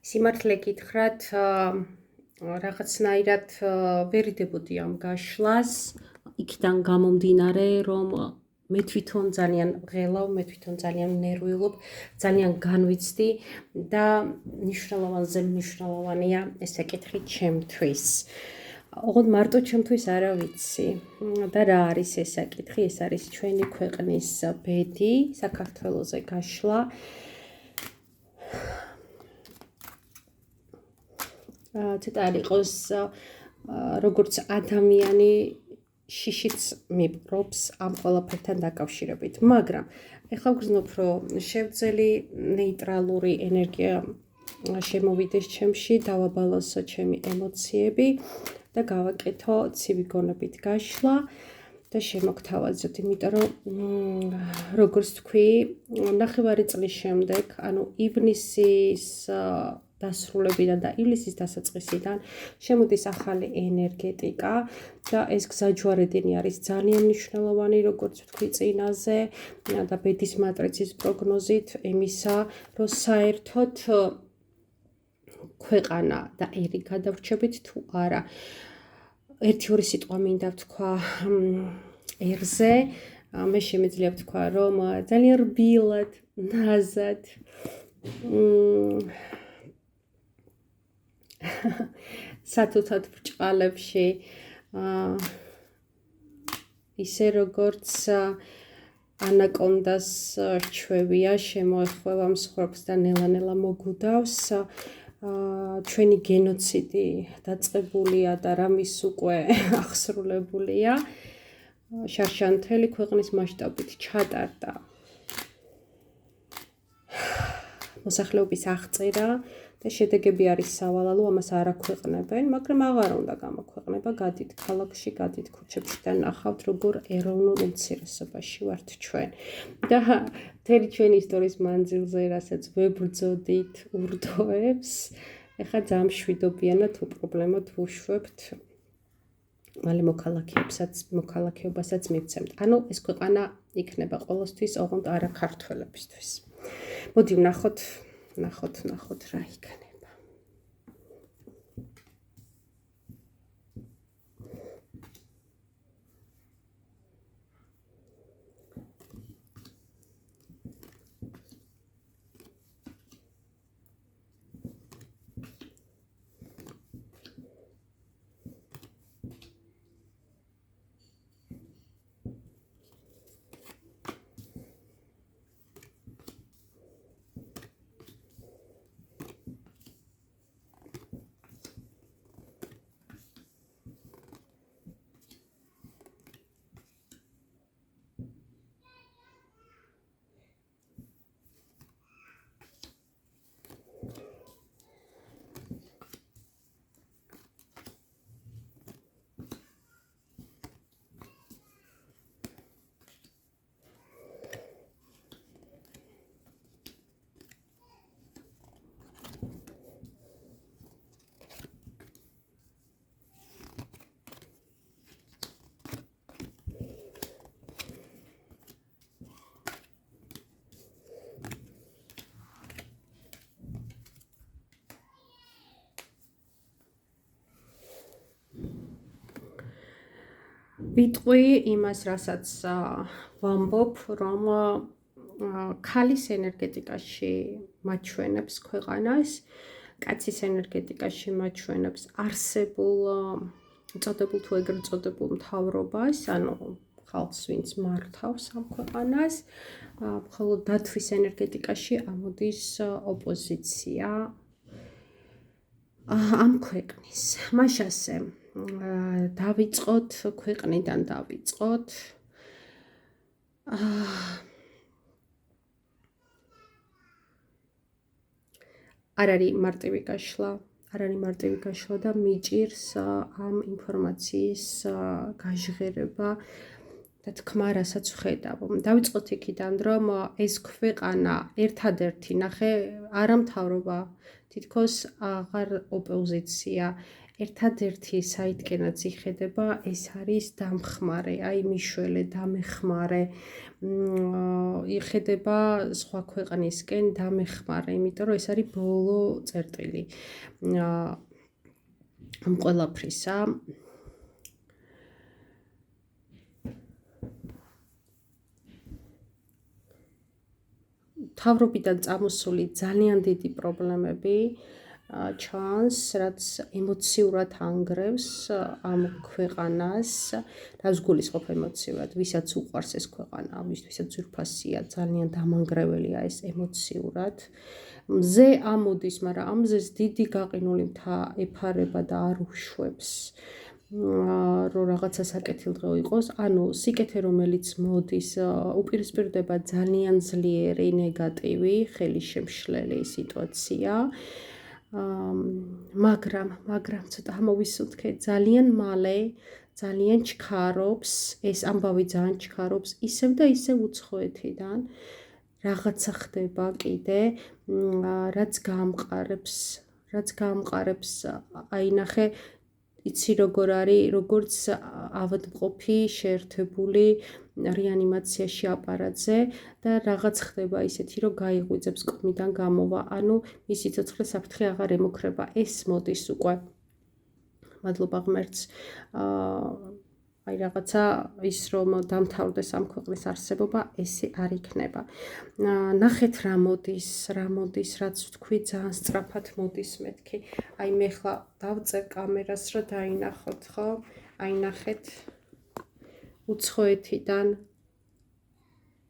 სიმართლე გითხრათ, რაღაცნაირად ვერიდებოდი ამ გაშლას, იქიდან გამომდინარე, რომ მე თვითონ ძალიან ვღელავ, მე თვითონ ძალიან ნერვიულობ, ძალიან განვიცდი და მნიშვნელოვანზე მნიშვნელოვანია ეს საკითხი ჩემთვის. ოღონდ მარტო ჩემთვის არა ვიცი და რა არის ეს საკითხი, ეს არის ჩვენი ქვეყნის ბედი, საქართველოზე გაშლა. ცოტა არ იყოს როგორც ადამიანი შიშიც მიპყრობს ამ ყველაფერთან დაკავშირებით, მაგრამ ეხლა ვგრძნობ, რომ შევძელი ნეიტრალური ენერგია შემოვიდეს ჩემში, დავაბალანსო ჩემი ემოციები და გავაკეთო ცივი გონებით გაშლა და შემოგთავაზოთ, იმიტომ რომ როგორც თქვი, ნახევარი წლის შემდეგ, ანუ ივნისის დასრულებიდან და ივლისის დასაწყისიდან შემოდის ახალი ენერგეტიკა და ეს გზაჯვარედინი არის ძალიან მნიშვნელოვანი, როგორც ვთქვი წინაზე და ბედის მატრიცის პროგნოზით იმისა, რომ საერთოდ ქვეყანა და ერი გადავრჩებით თუ არა. ერთი-ორი სიტყვა მინდა ვთქვა ერზე, მე შემიძლია ვთქვა, რომ ძალიან რბილად, ნაზად სათუთად ბრჭყალებში ისე როგორც ანაკონდას რჩევია შემოეხვევა მსხვერპლს და ნელა-ნელა მოგუდავს, ჩვენი გენოციდი დაწყებულია და რამის უკვე აღსრულებულია, შარშანთელი ქვეყნის მასშტაბით ჩატარდა მოსახლეობის აღწერა და შედეგები არის სავალალო, ამას არ აქვეყნებენ, მაგრამ აღარ უნდა გამოქვეყნება, გადით ქალაქში, გადით ქუჩებში და ნახავთ, როგორ ეროვნულ უმცირესობაში ვართ ჩვენ. და მთელი ჩვენი ისტორიის მანძილზე, რასაც ვებრძოდით ურდოებს, ეხლა ძალიან მშვიდობიანად უპრობლემოდ ვუშვებთ, მალე მოქალაქეობასაც მივცემთ. ანუ ეს ქვეყანა იქნება ყოველთვის, ოღონდ არა ქართველებისთვის. მოდი ვნახოთ რა იქნება. ვიტყვი იმას, რასაც ვამბობ, რომ ქალის ენერგეტიკაში მაჩვენებს ქვეყანას, კაცის ენერგეტიკაში მაჩვენებს არსებულ წოდებულ თუ ეგრეთ წოდებულ მთავრობას, ანუ ხალხს, ვინც მართავს ამ ქვეყანას, მხოლოდ დათვის ენერგეტიკაში ამოდის ოპოზიცია ამ ქვეყნის. მაშასე დავიწყოთ ქვეყნიდან დავიწყოთ. არ არის მარტივი გაშლა და მიჭირს ამ ინფორმაციის გაჟღერება და თქმა, რასაც ვხედავ. დავიწყოთ იქიდან, რომ ეს ქვეყანა ერთადერთი, ნახე, არა მთავრობა, თითქოს აღარ ოპოზიცია, ერთადერთი საიდკენაც იხედება ეს არის დამხმარე, აი მიშველე, დამეხმარე, იხედება სხვა ქვეყნისკენ დამეხმარე, იმიტომ რომ ეს არის ბოლო წერტილი ამ ყველაფრისა. თავრობიდან წამოსული ძალიან დიდი პრობლემები ჩანს, რაც ემოციურად ანგრევს ამ ქვეყანას, რაც გულისხმობ ემოციურად, ვისაც უყვარს ეს ქვეყანა, ვისაც ძვირფასია, ძალიან დამანგრეველია ეს ემოციურად. მზე ამოდის, მაგრამ ამ მზეს დიდი გაყინული მთა ეფარება და არ უშვებს. რომ რაღაცა საკეთილდღეო იყოს, ანუ სიკეთე რომელიც მოდის, უპირისპირდება ძალიან ძლიერი ნეგატივი, ხელისშემშლელი სიტუაცია. მაგრამ ცოტა ამოვისუნთქე, ძალიან მალე, ძალიან ჩქარობს, ეს ამბავი ძალიან ჩქარობს, ისევ და ისევ უცხოეთიდან რაღაცა ხდება კიდე, რაც გაამყარებს, აი ნახე, იცი როგორ არის, როგორც ავადმყოფი შეერთებული რეანიმაციაში აპარატზე და რაღაც ხდება ისეთი, რომ გაიღვიძებს კმიდან გამოვა, ანუ მისი ცოცხლე საფრთხე აღარ ემუქრება, ეს მოდის უკვე. მადლობა ღმერთს. აი რაღაცა ის რომ დამთავრდეს ამ ქვეყნის არსებობა, ესე არ იქნება. ნახეთ რა მოდის, რაც ვთქვი, ძალიან სწრაფად მოდის მეთქი. აი მე ხლა დავწერ კამერას, რომ დაინახოთ, ხო? აი ნახეთ უცხოეთიდან.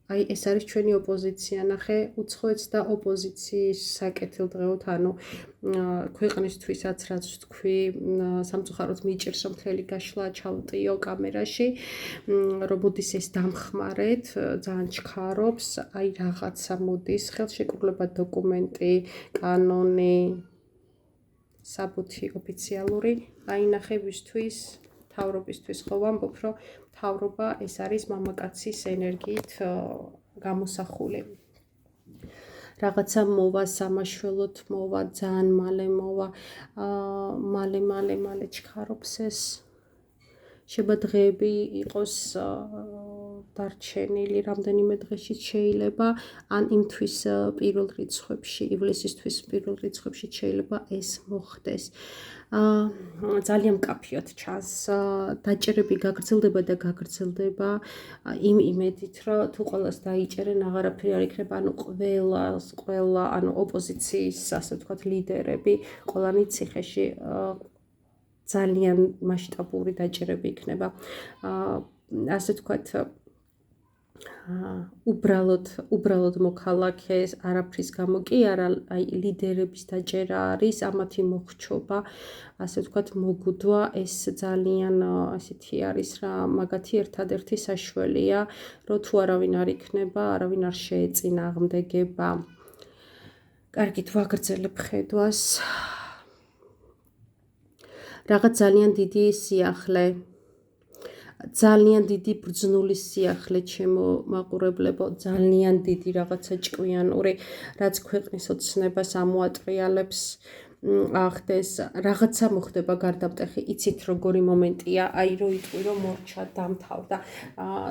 აი ეს არის ჩვენი ოპოზიცია, ნახე, უცხოეთს და ოპოზიციის საკეთილდღეოდ, ანუ ქვეყნისთვისაც რაც ვთქვი, სამწუხაროდ მიჭირს რომ მთელი გაშლა ჩავტიო კამერაში, რომ მოდის ეს დამხმარეთ, ძალიან ჩქარობს, აი რაღაცა მოდის, ხელშეკრულება, დოკუმენტი, კანონი, საბუთი ოფიციალური, აი ნახე ვისთვის, მთავრობისთვის ხო ვამბობ, რომ მთავრობა ეს არის მამაკაცის ენერგიით გამოსახული. რაღაცა მოვა, სამაშველოდ მოვა, ძალიან მალე მოვა, მალე ჩქარობს ეს. შეიძლება დღეები იყოს დარჩენილი, რამდენიმე დღეში შეიძლება, ან იმთვის პირველ რიცხვებში, ივლისისთვის პირველ რიცხვებში შეიძლება ეს მოხდეს. ძალიან მკაფიოდ ჩანს, დაჭერები გაგრძელდება იმ იმედით, რომ თუ ყველას დაიჭერენ, აღარაფერი არ იქნება, ანუ ყველა, ანუ ოპოზიციის, ასე ვთქვათ, ლიდერები, ყველანი ციხეში ძალიან მასშტაბური დაჭერები იქნება. ასე ვთქვათ, უბრალოდ მოქალაქეს არაფრის გამო კი არა, აი ლიდერების დაჭერა არის, ამათი მოხრჩობა, ასე ვთქვათ, მოგუდვა, ეს ძალიან ასეთი არის რა, მაგათი ერთადერთი საშველია, რომ თუ არავინ არ იქნება, არავინ არ შეეწინააღმდეგება. კარგით, ვაგრძელებ ხედვას. რაღაც ძალიან დიდი სიახლე. ძალიან დიდი ბრძნული სიახლე ჩემო მაყურებლებო, ძალიან დიდი რაღაცა ჭკვიანური, რაც ქვეყნის ოცნებას ამოატრიალებს, ახდეს, რაღაცა მოხდება გარდამტეხი, იცით როგორი მომენტია, აი რო იტყვი რომ მორჩა, დამთავრდა.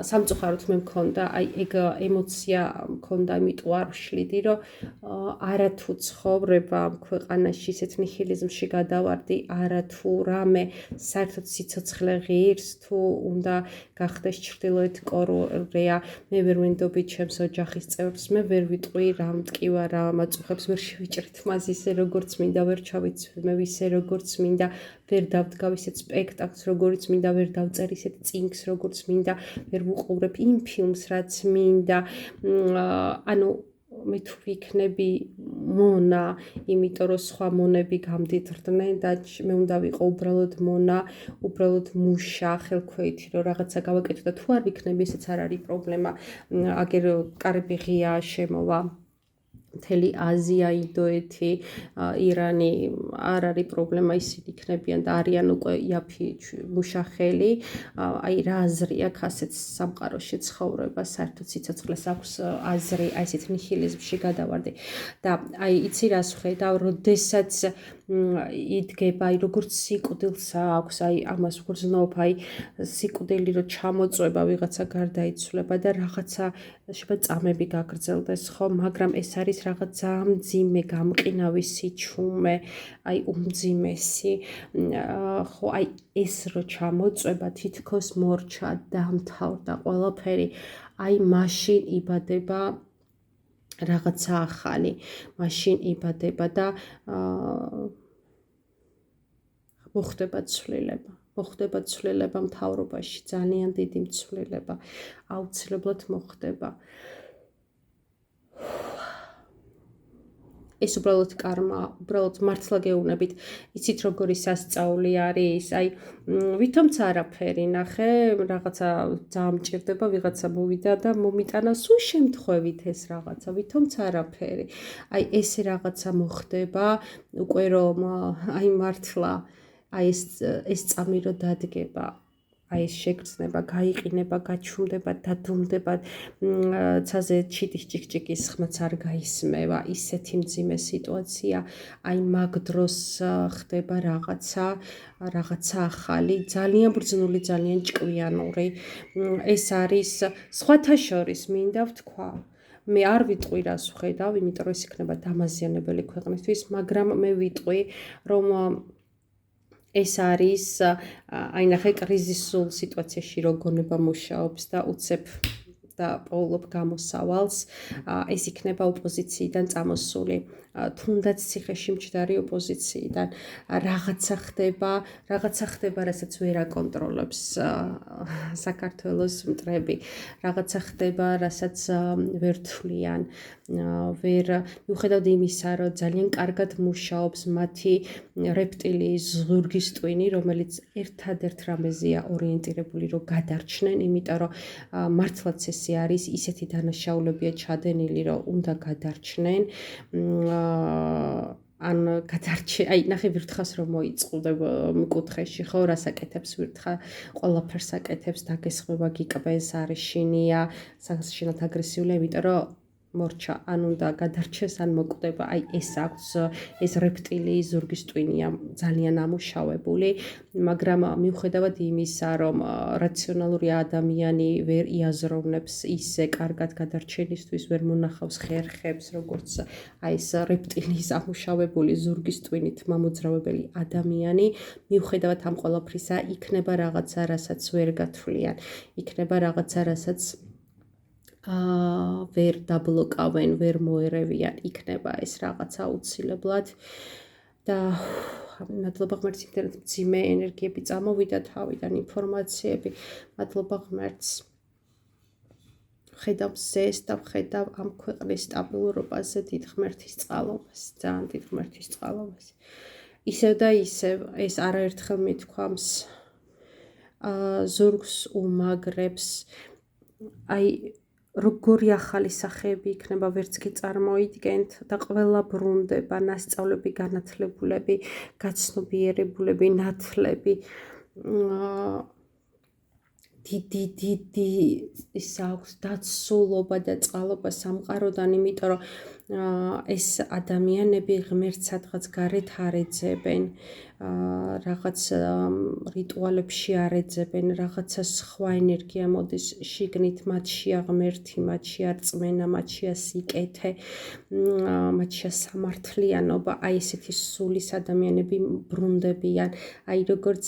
სამწუხაროდ მე მქონდა, აი ეგ ემოცია მქონდა, იმიტომ არ ვშლიდი, რომ არათუ ცხოვრება ქვეყანაში ისეთ ნიჰილიზმში გადავარდი, არათუ რამე საერთოდ სიცოცხლე ღირს, თუ უნდა გახდეს ჩრდილოეთ კორეა, მე ვერ ვენდობი ჩემს ოჯახის წევრს, მე ვერ ვიტყვი რა მტკივა, რა მაწუხებს, ვერ შევიჭრით მას ისე როგორც მინდა, ვერ ჩავიცვი ისე როგორც მინდა, ვერ დავდგავ ისეთ სპექტაკლს როგორც მინდა, ვერ დავწერ ისეთ წინგს როგორც მინდა, ვერ ვუყურებ იმ ფილმს რაც მინდა, ანუ მე თუ ვიქნები მონა, იმიტომ რომ სხვა მონები გამდიდრდნენ და მე უნდა ვიყო უბრალოდ მონა, უბრალოდ მუშა, ხელქვეითი, რომ რაღაცა გავაკეთო და თუ არ ვიქნები, ესეც არ არის პრობლემა, აგერ კარები ღია შემოვა. მთელი აზია, ინდოეთი, ირანი არ არის პრობლემა, ისინი იქნებიან და არიან უკვე იაფი მუშახელი, აი რა აზრი აქვს ასეთ სამყაროში ცხოვრება, საერთოდ სიცოცხლეს აქვს აზრი, აი ესეთ ნიჰილიზმში გადავარდი და აი იცი რას ვხედავ, როდესაც იდგება, აი როგორც სიკვდილს აქვს, აი ამას ვგრძნობ, აი სიკვდილი რო ჩამოწვება, ვიღაცა გარდაიცვლება და რაღაცა შეიძლება წამები გაგრძელდეს, ხო, მაგრამ ეს არის რაღაც ძალიან მძიმე, გამყინავი სიჩუმე, აი უმძიმესი, ხო, აი ეს რო ჩამოწვება, თითქოს მორჩა, დამთავრდა ყველაფერი, აი მაშინ იბადება რაღაცა ახალი, მაშინ იბადება და მოხდება ცვლილება. მოხდება ცვლილება მთავრობაში, ძალიან დიდი ცვლილება აუცილებლად მოხდება. ეს უბრალოდ კარმა, უბრალოდ მართლა გეუბნებით, იცით როგორი სასწაული არის, აი ვითომცა არაფერი ნახე, რაღაცა ძალიან მჭირდება, ვიღაცა მოვიდა და მომიტანა სულ შემთხვევით ეს რაღაცა, ვითომცა არაფერი. აი ესე რაღაცა მოხდება, უკვე რომ აი მართლა აი ეს წამი რო დადგება, აი ეს შეგრძნება, გაიყინება, გაჩუმდება, დადუმდება, ცაზე ჩიტის ჭიკჭიკის ხმაც არ გაისმევა, ისეთი მძიმე სიტუაცია, აი მაგ დროს ხდება რაღაცა ახალი, ძალიან ბრძნული, ძალიან ჭკვიანური. ეს არის სხვათა შორის მინდა ვთქვა. მე არ ვიტყვი რას ვხედავ, იმიტომ რომ ეს იქნება დამაზიანებელი ქვეყნისთვის, მაგრამ მე ვიტყვი, რომ ეს არის, აი ნახე კრიზისულ სიტუაციაში რო გონება მუშაობს და უცებ და პოულობ გამოსავალს, ეს იქნება ოპოზიციიდან წამოსული, თუნდაც ციხეში მჯდარი ოპოზიციიდან, რაღაცა ხდება, რასაც ვერ აკონტროლებს საქართველოს მტრები, რაღაცა ხდება, რასაც ვერ თვლიან, მიუხედავად იმისა, რომ ძალიან კარგად მუშაობს მათი რეპტილიის ზურგის ტვინი, რომელიც ერთადერთ რამეზეა ორიენტირებული, რომ გადარჩნენ, იმიტომ რომ მართლაც ესე არის, ისეთი დანაშაულებია ჩადენილი, რომ უნდა გადარჩნენ. ან აი ნახე ვირთხას რომ მოიწყდება მკუთხეში, ხო, რას აკეთებს ვირთხა, ყველაფერს აკეთებს, დაგესხმება, გიკბეს, არის შინია, საშინად აგრესიულია, იმიტომ რომ მორჩა, ან უნდა გადარჩეს, ან მოკვდება, აი ეს აქვს, ეს რეპტილიის ზურგის ტვინია ძალიან ამუშავებული, მაგრამ მიუხედავად იმისა, რომ რაციონალური ადამიანი ვერ იაზროვნებს ისე კარგად გადარჩენისთვის, ვერ მონახავს ხერხებს, როგორც აი ეს რეპტილიის ამუშავებული ზურგის ტვინით მამოძრავებელი ადამიანი, მიუხედავად ამ ყველაფრისა, იქნება რაღაცა, რასაც ვერ გათვლიან, იქნება რაღაცა, რასაც ვერ დაბლოკავენ, ვერ მოერევიან, იქნება ეს რაღაცა აუცილებლად და მადლობა ღმერთს, იმდენად მძიმე ენერგიები წამოვიდა თავიდან, ინფორმაციები, მადლობა ღმერთს. ხედავ ზეს და ხედავ ამ ქვეყნის სტაბილურობაზე დიდ ღმერთის წყალობას, ძალიან დიდ ღმერთის წყალობას. ისევ და ისევ ეს არაერთხელ მithქვამს, ზურგს უმაგრებს, აი როგორი ახალი სახეები იქნება, ვერც კი წარმოიდგენთ და ყველა ბრუნდება, ნასწავლები, განათლებულები, გაცნობიერებულები, ნათლები, დიდი ის აქვს დაცულობა და წყალობა სამყაროდან, იმიტომ რომ ეს ადამიანები ღმერთს სადღაც გარეთ არ ეძებენ, რაღაც რიტუალებში არ ეძებენ, რაღაცა სხვა ენერგია მოდის შიგნით, მათშია ღმერთი, მათშია რწმენა, მათშია სიკეთე, მათშია სამართლიანობა, აი ესეთი სულის ადამიანები ბრუნდებიან, აი როგორც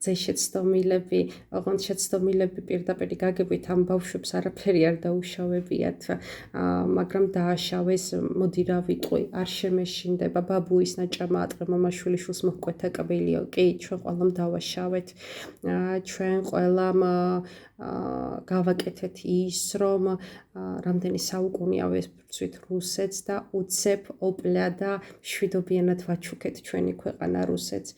შეცდომილები, ოღონდ შეცდომილები პირდაპირ გაგებით ამ ბავშვებს არაფერი არ დაუშავებიათ, მაგრამ დააშავეს, მოდი რა ვიტყვი, არ შემეშინდება, ბაბუის ნაჭამა ატყე მამაშვილიშვილს მოჰკვეთა კბილიო, კი, ჩვენ ყველამ დავაშავეთ, ჩვენ ყველამ გავაკეთეთ ის, რომ რამდენი საუკუნეა ვესწრით რუსეთს და უცებ ოპლა და შვიდობიანად ვაჩუქეთ ჩვენი ქვეყანა რუსეთს.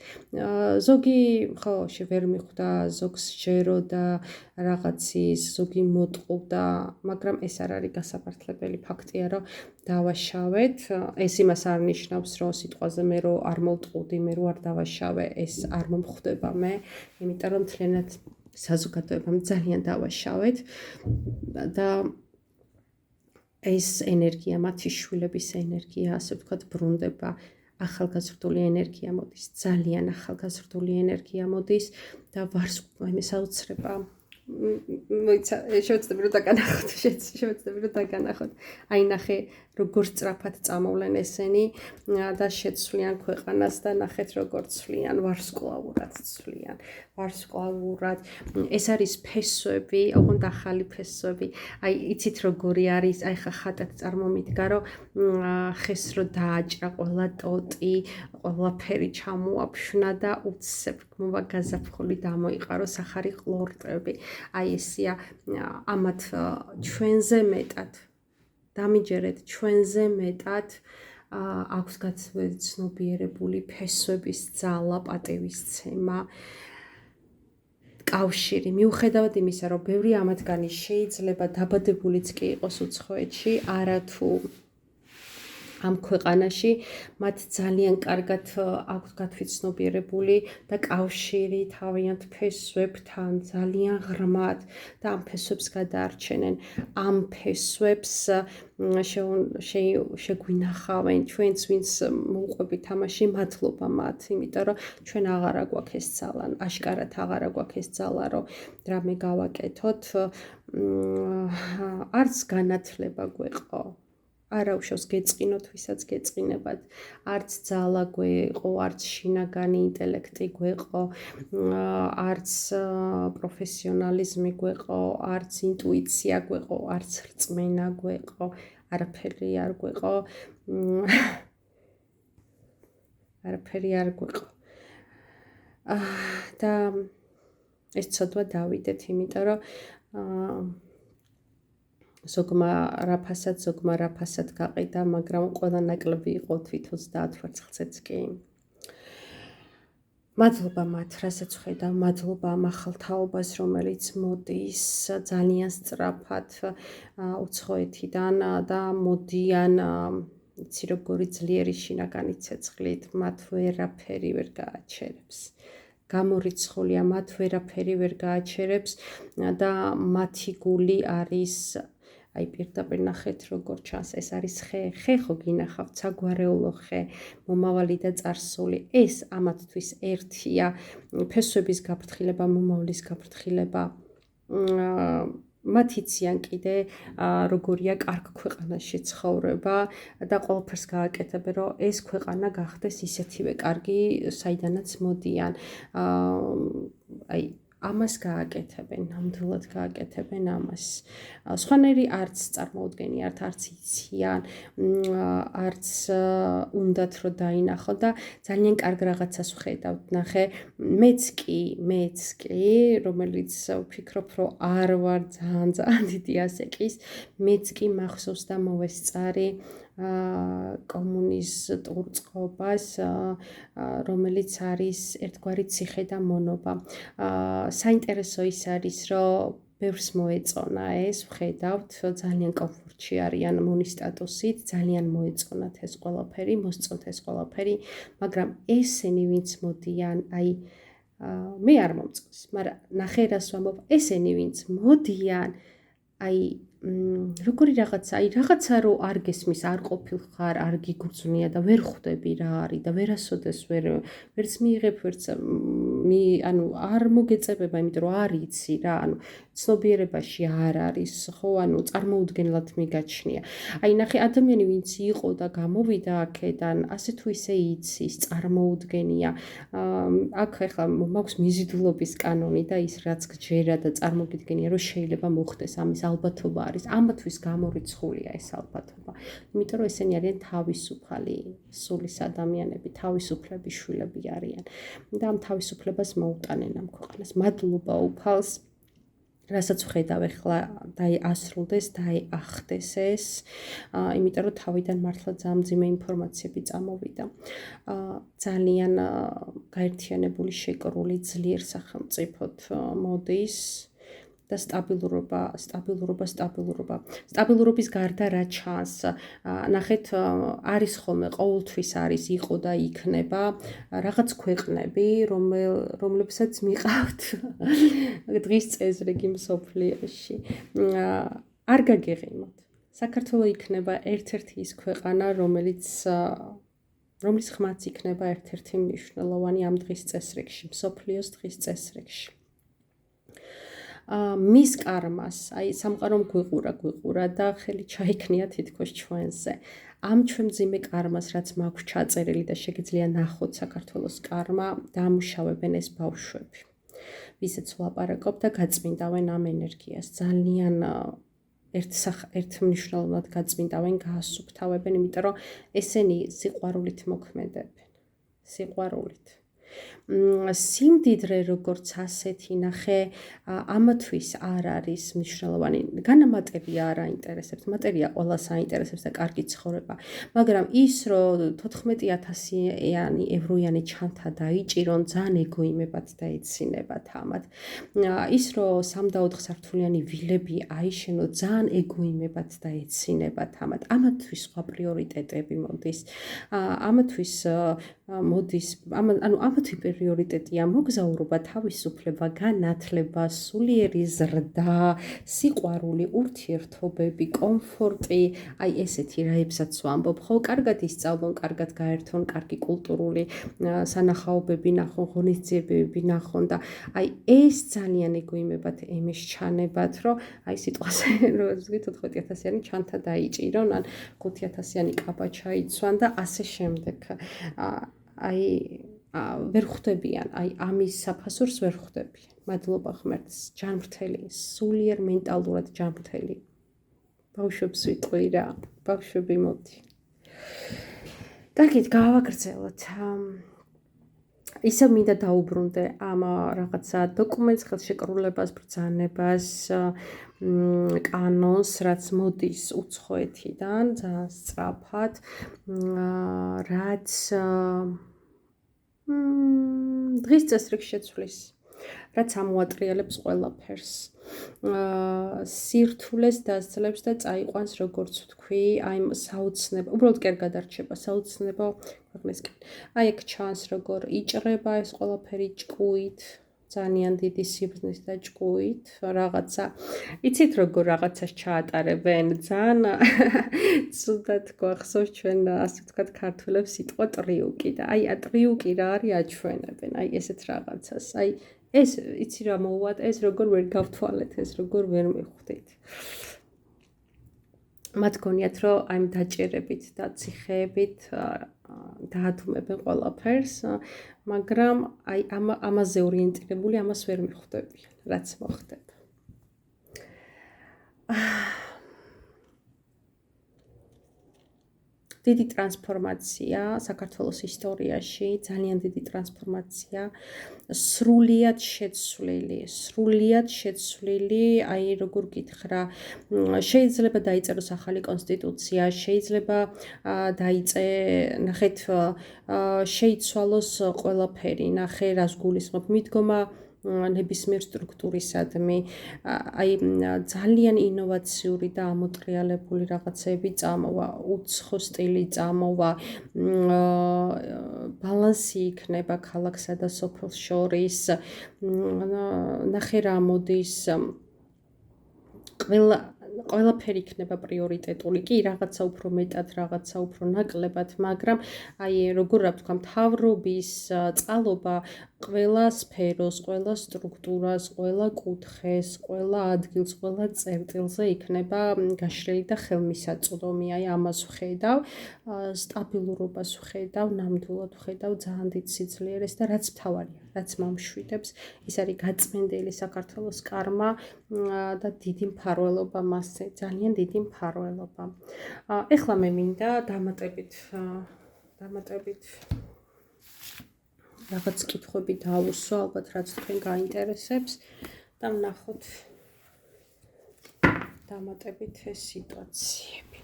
ზოგი ხო ვერ მიხვდა, ზოგს ჯეროდა რაღაცის, ზოგი მოტყუდა, მაგრამ ეს არ არის გასაფართლებელი ფაქტია, რომ დავაშავეთ. ეს იმას არ ნიშნავს, რომ სიტყვაზე მე რო არ მოვტყუდი, მე რო არ დავაშავე, ეს არ მომხვდება მე, იმიტომ რომ მთლიანად საზოგადოებამ ძალიან დავაშავეთ და ეს ენერგია, მათი შვილების ენერგია, ასე ვთქვათ, ბრუნდება. ახალგაზრდული ენერგია მოდის, ძალიან ახალგაზრდული ენერგია მოდის და ვარსკვლავი იმის აუცრება. შევეცდები რომ დაგანახოთ. აი ნახე როგორ სწრაფად წამოვლენ ესენი და შეცვლიან ქვეყანას და ნახეთ როგორ ცვლიან, ვარსკვლავურად ცვლიან. ვარსკვლავურად. ეს არის ფესვები, ოღონდ ახალი ფესვები. აი იცით როგორი არის, აი ხა ხატად წარმომიდგა, რომ ხეს რო დააჭრა ყველა ტოტი, ყველაფერი ჩამოაფშნა და უცებ გმობა გაზაფხული დამოიყარო სახარი ყლორტები. აი ესია ამათ ჩვენზე მეტად დამიჯერეთ ჩვენზე მეტად აქვს გაცნობიერებული ფესვების ძალა, პატივისცემა, კავშირი. მიუხედავად იმისა, რომ ბევრი ამათგანი შეიძლება დაბადებულიც კი იყოს უცხოეთში, არათუ ამ ქვეყანაში მათ ძალიან კარგად აქვს გათვითცნობიერებული და კავშირი თავიანთ ფესვებთან ძალიან ღრმად და ამ ფესვებს გადაარჩენენ. ამ ფესვებს შეგვინახავენ ჩვენც ვინც მოუყვებით თამაში, მადლობა მათ, იმიტომ რომ ჩვენ აღარა გვაქვს ეს ძალა, აშკარად აღარა გვაქვს ეს ძალა, რომ რამე გავაკეთოთ, არც განათლება გვეყო. არა უშავს გეწყინოთ, ვისაც გეწყინებათ, არც ძალა გვეყო, არც შინაგანი ინტელექტი გვეყო, არც პროფესიონალიზმი გვეყო, არც ინტუიცია გვეყო, არც რწმენა გვეყო, არაფერი არ გვეყო. არაფერი არ გვეყო. და ეს ცოდვა დავიდეთ, იმიტომ რომ ზოგმა რაფასად გაყიდა, მაგრამ ყველა ნაკლები იყო თვით 30 ვერცხლზეც კი. მადლობა მათ, რასაც ვხედავ, მადლობა ამ ახალთაობას, რომელიც მოდის ძალიან სწრაფად უცხოეთიდან და მოდიან იცი როგორი ძლიერი შინაგანი ცეცხლით, მათ ვერაფერი ვერ გააჩერებს. გამორიცხულია, მათ ვერაფერი ვერ გააჩერებს და მათი გული არის აი პირდაპირ ნახეთ როგორ ჩანს, ეს არის ხე, ხე ხო გინახავთ, საგვარეულო ხე, მომავალი და წარსული, ეს ამათთვის ერთია, ფესვების გაფრთხილება, მომავლის გაფრთხილება, მათ იციან კიდე როგორია კარგ ქვეყანაში ცხოვრება და ყველაფერს გააკეთებენ, რომ ეს ქვეყანა გახდეს ისეთივე კარგი, საიდანაც მოდიან, აი ამას გააკეთებენ, ნამდვილად გააკეთებენ ამას. სხვანაირი არც წარმოუდგენიათ, არც იციან, არც უნდათ რომ დაინახო და ძალიან კარგ რაღაცას ვხედავთ, ნახე, მეც კი, რომელიც ვფიქრობ, რომ არ ვარ ძალიან დიდი ასეკის, მეც კი მახსოვს და მოვესწარი კომუნისტურ წყობას, რომელიც არის ერთგვარი ციხე და მონობა. საინტერესო ის არის, რომ ბევრს მოეწონა ეს, ვხედავთ, ძალიან კომფორტში არიან მუნი სტატუსით, ძალიან მოეწონათ ეს ყველაფერი, მოსწონთ ეს ყველაფერი, მაგრამ ესენი ვინც მოდიან, აი მე არ მომწონს, მაგრამ ნახე რას ვამბობ, ესენი ვინც მოდიან, აი როგორი რაღაცა, აი რაღაცა რო არ გესმის, არ ყოფილხარ, არ გიგრძნია და ვერ ხვდები რა არის და ვერასოდეს ვერც მიიღებ, ვერც ანუ არ მოგეწებება, იმიტომ რომ არ იცი რა, ანუ ცნობიერებაში არ არის, ხო, ანუ წარმოუდგენლად მიგაჩნია. აი ნახე ადამიანი ვინც იყო და გამოვიდა აქედან, ასე თუ ისე იცის, წარმოუდგენია. აქ ახლა მაქვს მიზიდულობის კანონი და ის რაც გჯერა და წარმოგიდგენია, რომ შეიძლება მოხდეს, ამის ალბათობა არის, ამათვის გამორიცხულია ეს ალბათობა. იმიტომ რომ ესენი არიან თავისუფალი სულის ადამიანები, თავისუფლები შვილები არიან და ამ თავისუფლებას მოუტანენ ამ ქვეყანას. მადლობა უფალს, რასაც ვხედავ ახლა ასრულდეს, დაახდეს ეს, იმიტომ რომ თავიდან მართლა ძალიან მძიმე ინფორმაციები წამოვიდა. ძალიან გაერთიანებული, შეკრული, ძლიერ სახელმწიფოდ მოდის და სტაბილურობის გარდა რა ჩანს. ნახეთ, არის ხოლმე, ყოველთვის არის, იყო და იქნება რაღაც ქვეყნები, რომლებსაც მიყავთ დღის წესრიგი მსოფლიოში. არ გაგეღიმოთ. საქართველო იქნება ერთ-ერთი ის ქვეყანა, რომლის ხმაც იქნება ერთ-ერთი მნიშვნელოვანი ამ დღის წესრიგში, მსოფლიოს დღის წესრიგში. მის კარმას, სამყარომ გვიყურა და ხელი ჩაიქნია თითქოს ჩვენზე. ამ ჩვენ მძიმე კარმას, რაც მაქვს ჩაწერილი და შეგიძლია ნახოთ საქართველოს კარმა, დაამუშავებენ ეს ბავშვები. ვისაც ვლაპარაკობ და გაწმინდავენ ამ ენერგიას. ძალიან ერთმნიშვნელოვნად გაწმინდავენ, გაასუფთავებენ, იმიტომ რომ ესენი სიყვარულით მოქმედებენ. სიყვარულით. სიმდიდრე როგორც ასეთი, ნახე, ამათვის არ არის მნიშვნელოვანი. განა მატერია არ აინტერესებს, მატერია ყველას აინტერესებს და კარგი ცხოვრება. მაგრამ ის, რომ 14,000-იანი ევროიანი ჩანთა დაიჭირონ, ძალიან ეგოიმებად და ეცინებათ ამათ. ის, რომ 3 და 4 სართულიანი ვილები აიშენო, ძალიან ეგოიმებად და ეცინებათ ამათ. ამათვის სხვა პრიორიტეტები მოდის. ამათვის მოდის, ამათი პრიორიტეტია მოგზაურობა, თავისუფლება, განათლება, სულიერი ზრდა, სიყვარული, ურთიერთობები, კომფორტი, ესეთი რაებსაც ვამბობ. ხო, კარგად ისწავლონ, კარგად გაერთონ, კარგი კულტურული სანახაობები ნახონ, ღონისძიებები ნახონ და ეს ძალიან ეგოიმებად ემეს ჩანებათ, რომ სიტყვაზე რომ 14,000-იანი ჩანთა დაიჭირონ, ან 5,000-იანი კაბა ჩაიცვან და ასე შემდეგ. ვერ ხვდებიან, ამის საფასურს ვერ ხვდებიან. მადლობა ღმერთს, ჯანმრთელი, სულიერ მენტალურად ჯანმრთელი. ბავშვებს ვიტყვი რა, ბავშვები მოდი. დაგით, გავაგრძელოთ. ისევ მინდა დაუბრუნდე ამ რაღაცა დოკუმენტს, ხელშეკრულებას, ბრძანებას, კანონს, რაც მოდის უცხოეთიდან, ძალიან სწრაფად, რაც დღის წესრიგს შეცვლის, რაც ამოატრიალებს ყველაფერს. სირთულეს დასძლებს და წაიყვანს, როგორც ვთქვი, საოცნება, უბრალოდ კი არ გადარჩება, საოცნება ქვეყნისკენ. აქ ჩანს, როგორ იჭრება ეს ყველაფერი ჭკუით, ძალიან დიდი სიბრძნის და ჭკუით, რაღაცა. იცით, როგორ რაღაცას ჩაატარებენ, ძალიან ცუდად გვახსოვს ჩვენ, ასე ვთქვათ, ქართველებს სიტყვა ტრიუკი და ტრიუკი რა არის აჩვენებენ, ესეთ რაღაცას. ეს იცი რა მოუვათ, ეს როგორ ვერ გავთვალეთ, ეს როგორ ვერ მიხვდით. მათ გონიათ, რომ დაჭერებით და ციხეებით დაათმობენ ყველაფერს, მაგრამ ამაზე ორიენტირებული ამას ვერ მიხვდებიან, რაც მოხდება. დიდი ტრანსფორმაცია საქართველოს ისტორიაში, ძალიან დიდი ტრანსფორმაცია, სრულიად შეცვლილი, როგორ გითხრა, შეიძლება დაიწეროს ახალი კონსტიტუცია, შეიძლება ნახეთ, შეიცვალოს ყველაფერი, ნახე, რას გულისხმობ, მიდგომა ნებისმიერ სტრუქტურისადმი, ძალიან ინოვაციური და ამოტრიალებული რაღაცები წამოვა, უცხო სტილი წამოვა, ბალანსი იქნება ქალაქსა და სოფელს შორის, ნახე რა მოდის, ყველაფერი იქნება პრიორიტეტული, კი რაღაცა უფრო მეტად, რაღაცა უფრო ნაკლებად, მაგრამ როგორ რა ვთქვა, მთავრობის წყალობა ყველა სფეროს, ყველა სტრუქტურას, ყველა კუთხეს, ყველა ადგილს, ყველა წერტილზე იქნება გაშლილი და ხელმისაწვდომი. ამას ვხედავ, სტაბილურობას ვხედავ, ნამდვილად ვხედავ, ძალიან დიდ სიძლიერეს და რაც მთავარია, რაც მომშვიდებს, ის არის გაწმენდილი საქართველოს კარმა და დიდი მფარველობა მასზე, ძალიან დიდი მფარველობა. ეხლა მე მინდა დამატებით რაღაც კითხვები დავუსვა, ალბათ რაც თქვენ გაინტერესებს და ვნახოთ დამატებით ეს სიტუაციები.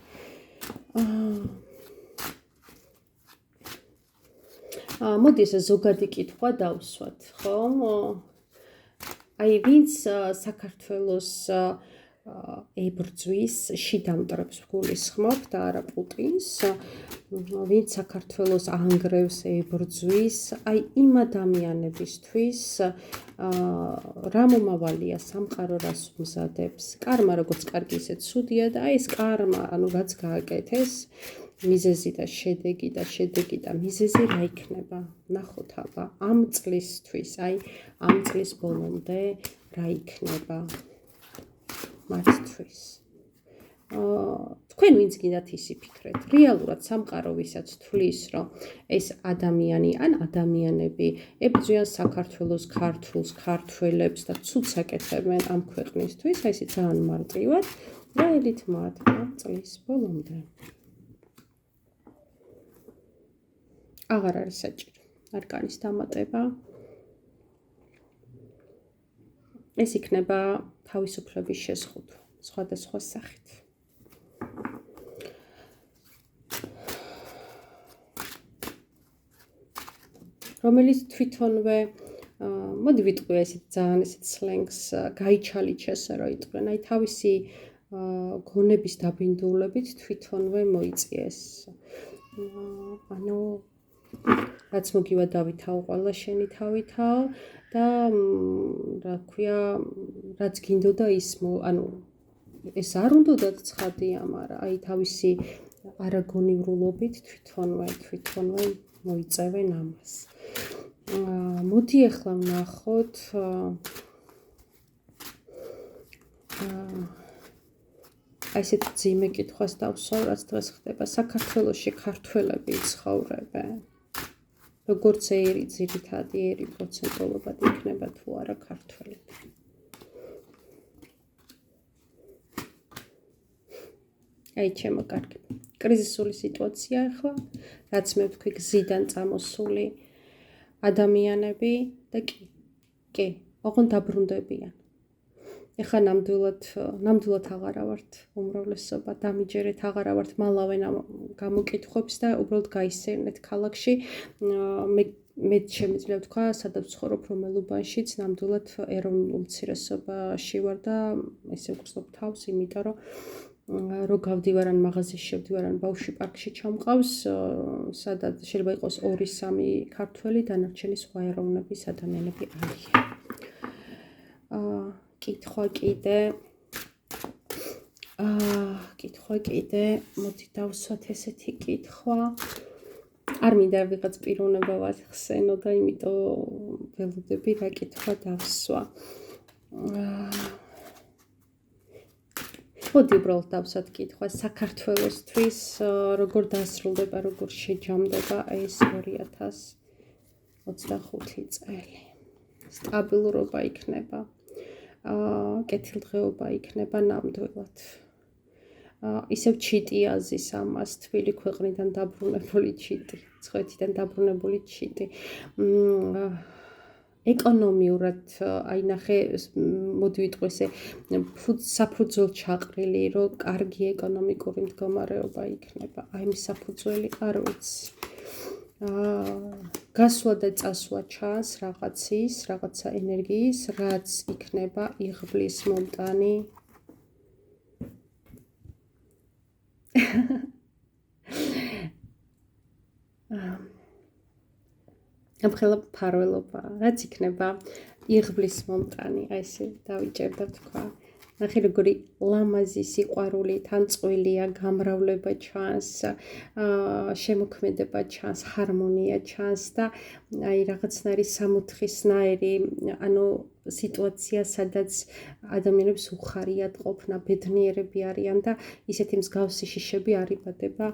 მოდი ეს ზოგადი კითხვა დავსვათ, ხო? აი ვინც საქართველოს ებრძვის შიდა მტრებს გულისხმობ და არა პუტინს, ვინც საქართველოს ანგრევს ებრძვის, აი იმ ადამიანებისთვის რა მომავალია სამყარო რას უმზადებს? კარმა როგორც კარგი ისე ცუდია და აი ეს კარმა, ანუ რაც გააკეთეს, მიზეზი და შედეგი და მიზეზი რა იქნება? ნახოთ აბა ამ წლისთვის, აი ამ წლის ბოლომდე რა იქნება მათთვის. თქვენ ვინც გინდათ ისი ფიქრეთ, რეალურად სამყარო ვისაც თვლის, რომ ეს ადამიანი ან ადამიანები ებრძვიან საქართველოს ქართულს, ქართველებს და ცუდს აკეთებენ ამ ქვეყნისთვის, აი ესე ძალიან მარტივად, რა ელით მათ ამ წლის ბოლომდე. აღარ არის საჭირო არკანის დამატება. ეს იქნება თავისუფლების შეზღუდვა სხვადასხვა სახით. რომელიც თვითონვე მოდი ვიტყვი ესეთ ძალიან ესეთ სლენგს გაიჩალიჩეს რა იტყვენ, აი თავისი გონების დაბინდულებით თვითონვე მოიწიეს. ანუ რაც მოგივა დავითაო ყველა შენი თავითაო და რა ქვია რაც გინდოდა ის ანუ ეს არ უნდათ ცხადია, მაგრამ აი თავისი არაგონივრულობით თვითონვე მოიწევენ ამას. მოდი ახლა ვნახოთ აი ესეთ ძიმე კითხვას დავსვავ, რაც დღეს ხდება. საქართველოში ქართველები ცხოვრობენ. როგორც ერი ძირითადი ერი პროცენტულობად იქნება თუ არა ქართველები. აი ჩემო კარგი. კრიზისული სიტუაცია ახლა, რაც მე ვთქვი გზიდან წამოსული ადამიანები და კი, ოღონდ დაბრუნდებიან. ეხლა ნამდვილად აღარა ვართ უმრავლესობა, დამიჯერეთ აღარა ვართ მალავენ ამ გამოკითხვებს და უბრალოდ გაისერნეთ ქალაქში. მე შემიძლია ვთქვა, სადაც ვცხოვრობ, რომელ უბანშიც ნამდვილად ეროვნულ უმცირესობაში ვარ და ესე ვგრძნობ თავს, იმიტომ რომ გავდივარ ან მაღაზიაში შევდივარ ან ბავშვი პარკში ჩამყავს, სადაც შეიძლება იყოს 2-3 ქართველი, დანარჩენი სხვა ეროვნების ადამიანები არიან. კითხვა კიდე, მოდი დავსვათ ესეთი კითხვა. არ მინდა ვიღაც პიროვნება ვახსენო და იმიტომ ველოდები რა კითხვა დავსვა. მოდი უბრალოდ დავსვათ კითხვა საქართველოსთვის როგორ დასრულდება, როგორ შეჯამდება ეს 2025 წელი. სტაბილურობა იქნება. კეთილდღეობა იქნება ნამდვილად. ისევ ჩიტი აზის ამას, თბილი ქვეყნიდან დაბრუნებული ჩიტი, ცხვეთიდან დაბრუნებული ჩიტი. ეკონომიურად, აი ნახე, მოდი ვიტყვი ესე, საფუძველ ჩაყრილი, რომ კარგი ეკონომიკური მდგომარეობა იქნება. აი მის საფუძველი არ ვიცი. გასვლა და წასვლა ჩანს რაღაცის, რაღაცა ენერგიის, რაც იქნება იღბლის მომტანი. ამხელა ფარველობა, რაც იქნება იღბლის მომტანი, აი ესე დავიჭერდა თქვა. ნახე როგორი ლამაზი სიყვარული თან წვილია, გამრავლება ჩანს, შემოქმედება ჩანს, ჰარმონია ჩანს და აი რაღაცნაირი სამოთხისნაირი, ანუ სიტუაცია, სადაც ადამიანებს უხარიათ ყოფნა, ბედნიერები არიან და ისეთი მსგავსი შიშები არ იბადება,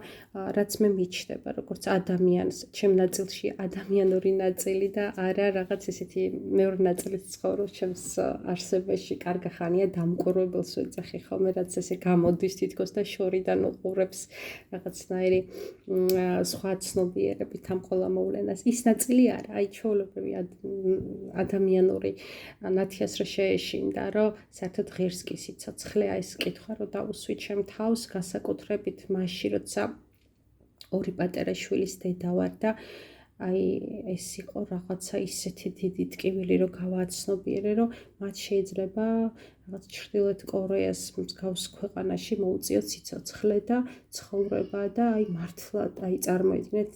რაც მე მიჩნდება, როგორც ადამიანს, ჩემ ნაწილში ადამიანური ნაწილი და არა რაღაც ესეთი მეორე ნაწილიც ცხოვრობს ჩემს არსებაში, კარგი ხანია დამკვირვებელს ვეძახი ხოლმე, რაც ესე გამოდის თითქოს და შორიდან უყურებს რაღაცნაირი სხვა ცნობიერებით ამ ყველა მოვლენას. ის ნაწილი არა, აი ჩვეულებრივი ადამიანური ნათიას რო შეეშინდა, რომ საერთოდ ღირს კი სიცოცხლე, აი ეს კითხვა რო დაუსვით ჩემ თავს, განსაკუთრებით მაშინ, როცა ორი პატარა შვილის დედა ვარ და აი ეს იყო რაღაცა ისეთი დიდი ტკივილი, რომ გავაცნობიერე, რომ მათ შეიძლება რაღაც ჩრდილოეთ კორეას მსგავს ქვეყანაში მოუწიოთ სიცოცხლე და ცხოვრება და აი მართლა აი წარმოიდგინეთ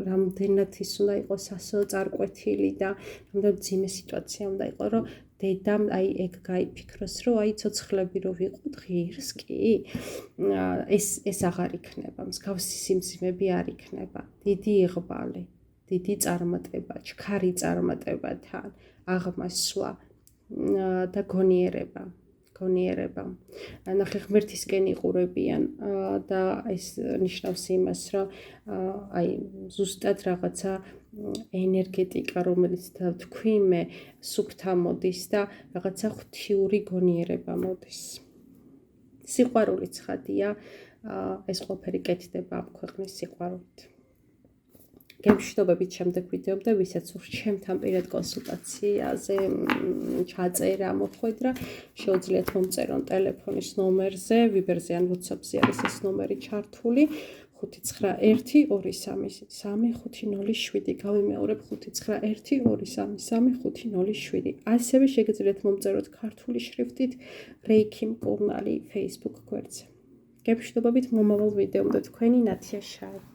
რამდენად ის უნდა იყოს ასო წარკვეთილი და რამდენად ძიმე სიტუაცია უნდა იყო, რომ დედამ აი ეგ გაიფიქროს, რომ აი ცოცხლები რო ვიყოთ ღირს კი ეს აღარ იქნება, მსგავსი სიმძიმები არ იქნება, დიდი იღბალი, დიდი წარმატება, ჩქარი წარმატებათან, აღმასვლა და გონიერება. ნახე ღმერთისკენ იყურებიან და ეს ნიშნავს იმას, რომ აი ზუსტად რაღაცა ენერგეტიკა, რომელიც თქვი მე სუფთა მოდის და რაღაცა ღვთიური გონიერება მოდის. სიყვარული ცხადია, ეს ყველაფერი კეთდება ამ ქვეყნის სიყვარულით. გემშვიდობებით შემდეგ ვიდეომდე, ვისაც ჩემთან პირად კონსულტაციაზე ჩაწერა, მოხვედრა, შეუძლიათ მომწერონ ტელეფონის ნომერზე, ვიბერზე ან WhatsApp-ზე არის ეს ნომერი ჩართული 591233507. გავიმეორებ 591233507. ასევე შეგიძლიათ მომწეროთ ქართული შრიფტით რეიქი მკურნალი Facebook გვერდზე. გემშვიდობებით მომავალ ვიდეომდე თქვენი ნათია შაი.